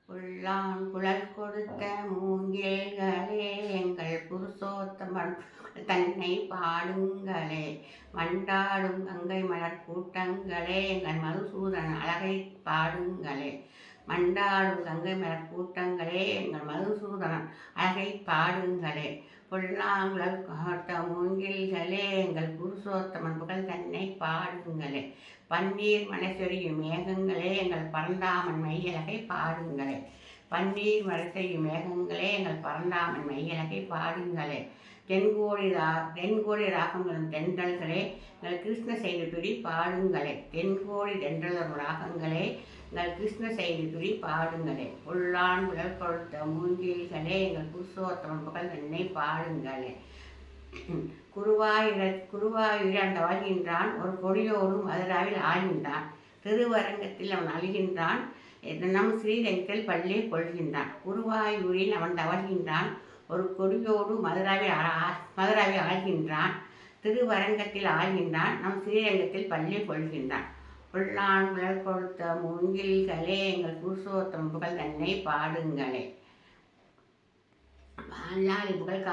புல்லாங்குழல் கொடுத்த மூங்கில்களே எங்கள் புருஷோத்தமன் தன்னை பாடுங்களே. மண்டாடும் கங்கை மலர் கூட்டங்களே எங்கள் மதுசூதன் அழகை பாடுங்களே. மண்டாடும் கங்கை மலர் கூட்டங்களே எங்கள் மதுசூதனன் அழகை பாடுங்களே. புல்லாங்குழல் கொடுத்த மூங்கில்களே எங்கள் புருஷோத்தமன் புகழ் தன்னை பாடுங்களே. பன்னீர் மலைசொரியும் மேகங்களே எங்கள் பரந்தாமன் மையழகை பாடுங்களே. பன்னீர் மலைசொரியும் மேகங்களே எங்கள் பரந்தாமன் மையழகை பாடுங்களே. தென்கோடி ராகங்களும் தென்றல்களே எங்கள் கிருஷ்ண செய்தி துடி பாடுங்களே. தென்கோடி தென்றலும் ராகங்களே எங்கள் கிருஷ்ண செய்தி துடி பாடுங்களே. புல்லான் புலல் கொடுத்த மூங்கில்களே எங்கள் புருஷோத்தமன் புகழ் தன்னை பாடுங்களே. குருவாயூரில் வாழ்கின்றான், ஒரு கொடியோடு மதுராவில் ஆழ்கின்றான். திருவரங்கத்தில் அவன் அழுகின்றான், நம் ஸ்ரீரங்கத்தில் பள்ளி கொள்கின்றான். குருவாயூரில் அவன் தவழ்கின்றான், ஒரு கொடியோடு மதுராவில் ஆழ்கின்றான். திருவரங்கத்தில் ஆழ்கின்றான், நம் ஸ்ரீரங்கத்தில் பள்ளி கொள்கின்றான். புல்லான் புலல் கொடுத்த மூங்கில்களே எங்கள் புருஷோத்தமன் புகழ் தன்னை பாடுங்களே. பாஞ்சாலி புகழ்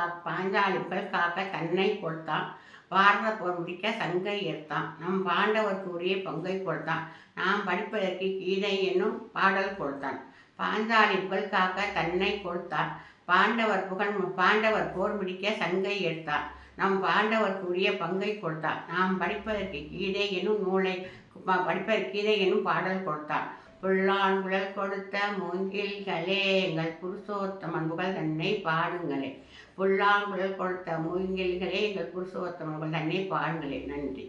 காக்க தன்னை கொடுத்தான், பாரத போர் முடிக்க சங்கை ஏற்றான். நம் பாண்டவருக்கு உரிய பங்கை கொடுத்தான், நாம் படிப்பதற்கு கீதை என்னும் பாடல் கொடுத்தான். பாஞ்சாலி புகழ் காக்க தன்னை கொடுத்தான், பாண்டவர் போர் முடிக்க சங்கை ஏற்றான். நம் பாண்டவருக்கு உரிய பங்கை கொடுத்தான், நாம் படிப்பதற்கு கீதை என்னும் பாடல் கொடுத்தான். புல்லான் புலல் கொடுத்த மூங்கில்களே எங்கள் புருஷோத்தமன் புகழ் தன்னை பாடுங்களே. புல்லான் புலல் கொடுத்த மூங்கில்களே எங்கள் புருஷோத்தமன் புகழ் தன்னை பாடுங்களே. நன்றி.